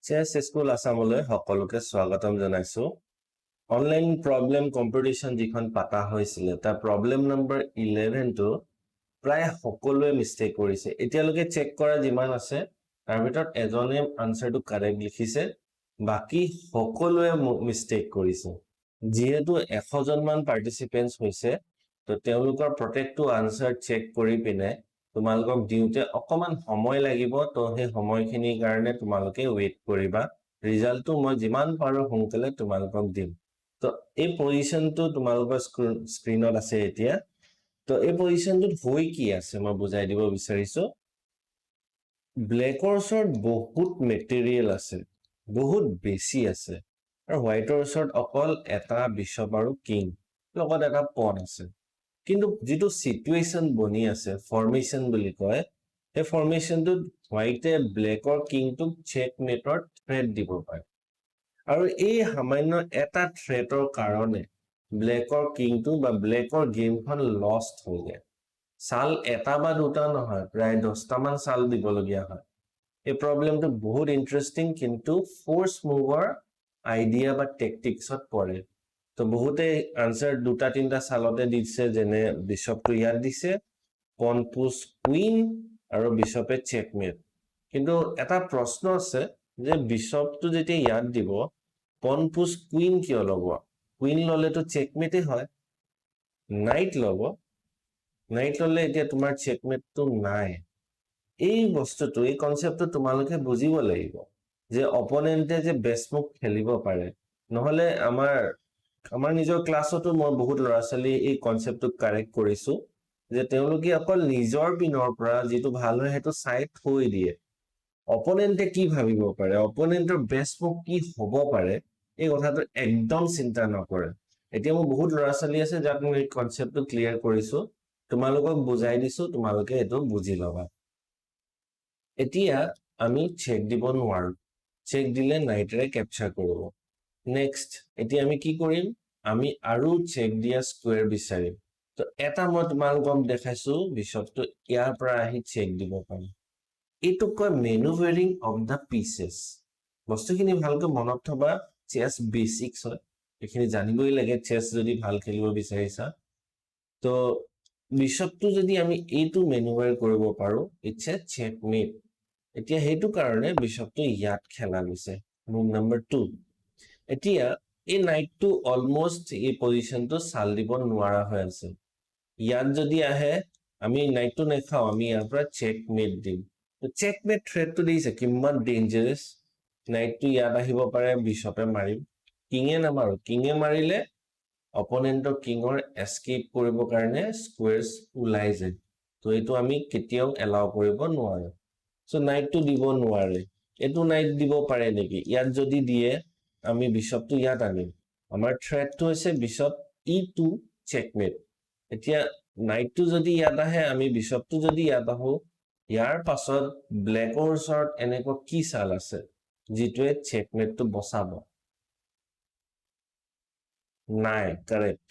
চেছ school আসামলৈ সকলোকে স্বাগতম জনাইছো। অনলাইন প্ৰব্লেম কম্পিটিশ্যন যিখন পাতা হৈছিলে তাৰ প্ৰব্লেম নম্বৰ 11টো প্ৰায় সকলোৱে মিষ্টেক কৰিছে। এতিয়ালৈকে চেক কৰা যিমান আছে তাৰ ভিতৰত এজনে আনসাৰটো কাৰেক্ট লিখিছে, বাকি সকলোৱে মিষ্টেক কৰিছে। যিহেতু 100 জন মান পাৰ্টিসিপেন্টস হৈছে, তো তেওঁলোকৰ প্ৰত্যেকটো আনসাৰ চেক কৰি পিনে তোমালোকক দিওঁতে অকমান সময় লাগিব। তো সেই সময়খিনিৰ কাৰণে তোমালোকে ওয়েট কৰিবা। ৰিজাল্টটো মই যিমান পাৰো সোনকালে তোমালোকক দিম। তো এই পজিশনটো তোমালোকৰ স্ক্ৰিনত আছে এতিয়া। তো এই পজিশনটোত হৈ কি আছে মই বুজাই দিব বিচাৰিছো। ব্লেকৰ ওচৰত বহুত মেটেৰিয়েল আছে, বহুত বেছি আছে, আৰু হোৱাইটৰ ওচৰত অকল এটা বিশপ আৰু কিং লগত এটা পন আছে। কিন্তু যেটো সিচুৱেশন বনি আছে, ফৰ্মেশন বুলি কয়, এই ফৰ্মেশনটোত হোৱাইটে ব্লেকৰ কিংটোক চেকমেটৰ থ্ৰেট দিব পাৰে। আৰু এই সামান্য এটা থ্ৰেটৰ কাৰণে ব্লেকৰ কিংটো বা ব্লেকৰ গেমখন লষ্ট হৈ যায়। সাল এটা বা দুটা নহয়, প্ৰায় 10টা মান সাল দিবলগীয়া হয়। এই প্ৰবলেমটো বহুত ইন্টাৰেষ্টিং, কিন্তু ফোৰ্স মুভৰ আইডিয়া বা টেকটিক্সত পৰে। তো বহুতে আনসাৰ দুটা তিনটা সালতে দিছে, যেনে বিশপটো ইয়াত দিছে, পন পুশ কুইন আৰু বিশপে চেকমেট। কিন্তু এটা প্ৰশ্ন আছে যে বিশপটো যেতিয়া ইয়াত দিব, পন পুশ কুইন কিয় ল'ব? কুইন ল'লেতো চেকমেটে হয়। নাইট ল'ব, নাইট ল'লে এতিয়া তোমাৰ চেকমেটটো নাই। এই বস্তুটো, এই কনসেপ্টটো তোমালোকে বুজিব লাগিব যে অপোনেন্টে যে বেষ্ট মুভ খেলিব পাৰে। নহলে আমাৰ নিজৰ ক্লাছতো মই বহুত ল'ৰা ছোৱালী এই কনসেপ্টটো কাৰেক্ট কৰিছো যে তেওঁলোকে অকল নিজৰ পিনৰ পৰা যেটো ভাল হয় হেতু চাই থৈ দিয়ে। অপোনেন্টে কি ভাবিব পাৰে, অপোনেন্টৰ বেষ্ট মুভ কি হ'ব পাৰে, এই কথাটো একদম চিন্তা নকৰে। এতিয়া মই বহুত ল'ৰা ছোৱালী আছে যাক মই এই কনসেপ্টটো ক্লিয়াৰ কৰিছো, তোমালোকক বুজাই দিছো, তোমালোকে এটো বুজি ল'বা। এতিয়া আমি চেক দিব নোৱাৰো, চেক দিলে নাইটৰে ক্যাপচাৰ কৰিব। নেক্সট এতিয়া আমি কি কৰিম, আমি আৰু চেক দিয়া স্কোয়াৰ বিচাৰিম। তো এটা মই তোমালোকক দেখাইছো বিশপটো ইয়াৰ পৰা আহি চেক দিব পাৰি। এইটো কয় মেনুভাৰিং অফ দা পিসেস। বস্তুখিনি ভালকৈ মনত থবা, চেছ বেসিক্স হয়, এইখিনি জানিবই লাগে চেছ যদি ভাল খেলিব বিচাৰিছা। তো বিশপটো যদি আমি এইটো মেনুভাৰ কৰিব পাৰো, ইটস এ চেকমেট। এতিয়া হেতু কাৰণে বিশপটো ইয়াত খেলা গৈছে, মুভ নম্বৰ 2। এতিয়া এই নাইটটো অলমোস্ট এই পজিশনটো চাল দিব নোৱাৰা হৈ আছে। ইয়াত যদি আহে আমি নাইটটো নেখাও, আমি ইয়াৰ পৰা চেকমেট দিম। তো চেকমেট থ্ৰেটটো দিছে কিমান ডেঞ্জাৰাস। নাইটটো ইয়াত আহিব পাৰে, বিশপে মাৰিম, কিঙে নামাৰো, কিঙে মাৰিলে অপোনেন্টৰ কিঙৰ এস্কেপ কৰিবৰ কাৰণে স্কোয়াৰ্স ওলাই যায়। তো এইটো আমি কেতিয়াও এলাও কৰিব নোৱাৰো। সো নাইটটো দিব নোৱাৰে। এইটো নাইট দিব পাৰে নেকি? ইয়াত যদি দিয়ে আমি বিশপটো ইয়াত আনিম, আমাৰ থ্ৰেটটো হৈছে বিশপ e2 চেকমেট। এতিয়া নাইটটো যদি ইয়াত আহে, আমি বিশপটো যদি ইয়াত আহো, ইয়াৰ পাছত ব্লেকৰ ওচৰত এনেকুৱা কি চাল আছে যিটোৱে চেকমেটটো বচাব? নাই, কাৰেক্ট।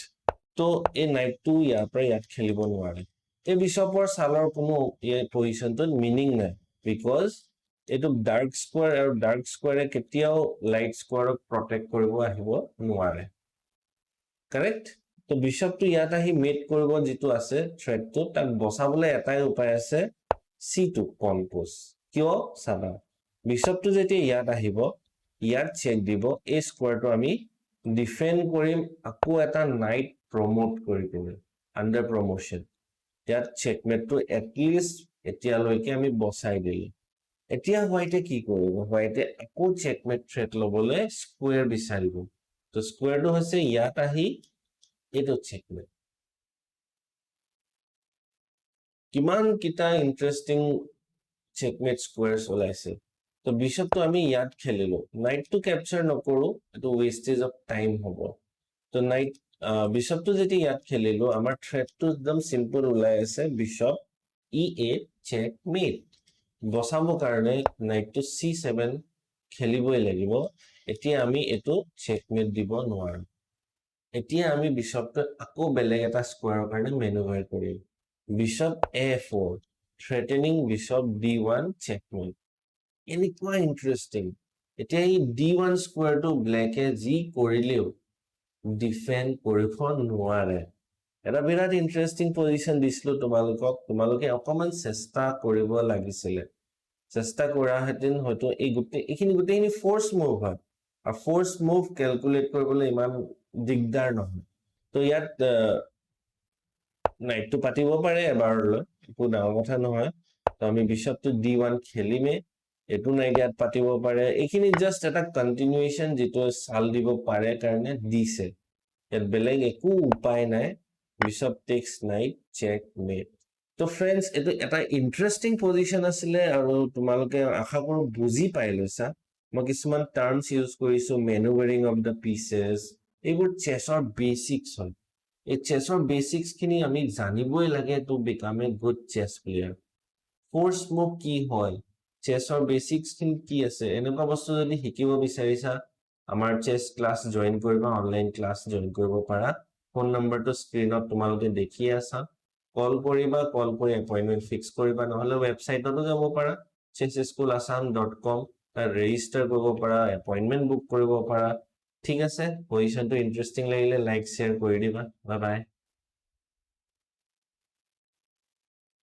তো এই নাইটটো ইয়াৰ পৰা ইয়াত খেলিব নোৱাৰে। এই বিশপৰ চালৰ কোনো এই পজিশনটোত মিনিং নাই, বিকজ এইটো ডাৰ্ক স্কোয়াৰ, আৰু ডাৰ্ক স্কোয়াৰে কেতিয়াও লাইট স্কোয়াৰক প্ৰটেক্ট কৰিব আহিব নোৱাৰে। কাৰেক্ট। তো বিশপটো ইয়াত আহি মেট কৰিব যেটো আছে থ্ৰেটটো, তাক বচাবলৈ এটাই উপায় আছে, c2 পন পুশ। কিয় চাবা, বিশপটো যেতিয়া ইয়াত আহিব, ইয়াত চেক দিব, এই স্কোয়াৰটো আমি ডিফেন্ড কৰিম, আকৌ এটা নাইট প্ৰমোট কৰি পিনে, আন্ডাৰ প্ৰমোশন। ইয়াত চেকমেটটো এটলিষ্ট এতিয়ালৈকে আমি বচাই দিলো। এতিয়া হোৱাইটে কি কৰিব, হোৱাইটে আকৌ চেকমেট থ্ৰেট ল'বলৈ স্কোয়াৰ বিচাৰিব। তো স্কোয়াৰটো হৈছে ইয়াত আহি এইটো চেকমেট। কিমান কিটা ইন্টাৰেষ্টিং চেকমেট স্কোয়াৰ্স ওলাইছে। তো বিশপটো আমি ইয়াত খেলিলো, নাইটটো ক্যাপচাৰ নকৰো, এটো ওয়েস্টেজ অফ টাইম হ'ব। তো নাইট বিশপটো যেতিয়া ইয়াত খেলিলো, আমাৰ থ্ৰেটটো একদম সিম্পল ওলাই আছে, বিশপ e8 চেকমেট। বচাবৰ কাৰণে নাইটটো c7 খেলিবই লাগিব। এতিয়া আমি এটো চেকমেট দিব নোৱাৰো। এতিয়া আমি বিশপটো আকৌ বেলেগ এটা স্কোয়াৰৰ কাৰণে মেনুভাৰ কৰিম, bishop a4 threatening bishop d1 checkmate. এনেকুৱা ইন্টাৰেষ্টিং। এতিয়া এই d1 স্কোৱাৰটো ব্লেকে যি কৰিলেও ডিফেণ্ড কৰিব নোৱাৰে এটা বিৰাট ইন্টাৰেষ্টিং পজিশন দিছিলো তোমালোকে অকমান চেষ্টা কৰিব লাগিছিলে চেষ্টা কৰা হেতেন হয়তো এইখিনি গোটেইখিনি ফোৰ্স মুভ হয় আৰু ফোৰ্স মুভ ক্যালকুলেট কৰিবলৈ ইমান দিগদাৰ নহয় তো ইয়াত নাইটটো পাতিব পাৰে এবাৰলৈ একো ডাঙৰ কথা নহয় তো আমি বিশপটো d1 খেলিমে এটো নাইট ইয়াত পাতিব পাৰে এইখিনি জাস্ট এটা কন্টিনিউয়েশন যেটো চাল দিব পাৰে কাৰণে দিছে ইয়াত বেলেগ একো উপায় নাই bishop takes knight check mate তো ফ্ৰেন্ডস এটো এটা ইন্টাৰেষ্টিং পজিশন আছিলে আৰু তোমালোকে আশা কৰো বুজি পাই লৈছা মই কিছুমান টাৰ্মস ইউজ কৰিছো মেনুভাৰিং অফ দা পিসেস এইবোৰ চেছৰ বেসিক্স হয় এই চেছৰ বেসিক্স খিনি আমি জানিবই লাগে to become a good chess player force move কি হয় চেছৰ বেসিক্স খিনি কি আছে এনেকুৱা বস্তু যদি শিকিব বিচাৰিছা আমাৰ চেছ ক্লাস জয়েন কৰিবা অনলাইন ক্লাস জয়েন কৰিব পাৰা ফোন নম্বৰটো স্ক্ৰিনত তোমালোকে দেখি আছা কল কৰিবা কল কৰি এপইন্টমেন্ট ফিক্স কৰিবা নহলে ওয়েবসাইটতো যাব পাৰা chessschoolassam.com তাৰ ৰেজিষ্টাৰ কৰিব পাৰা এপইন্টমেন্ট বুক কৰিব পাৰা ঠিক আছে পজিশনটো ইন্টাৰেষ্টিং লাগিলে লাইক শেয়াৰ কৰি দিবা বাই বাই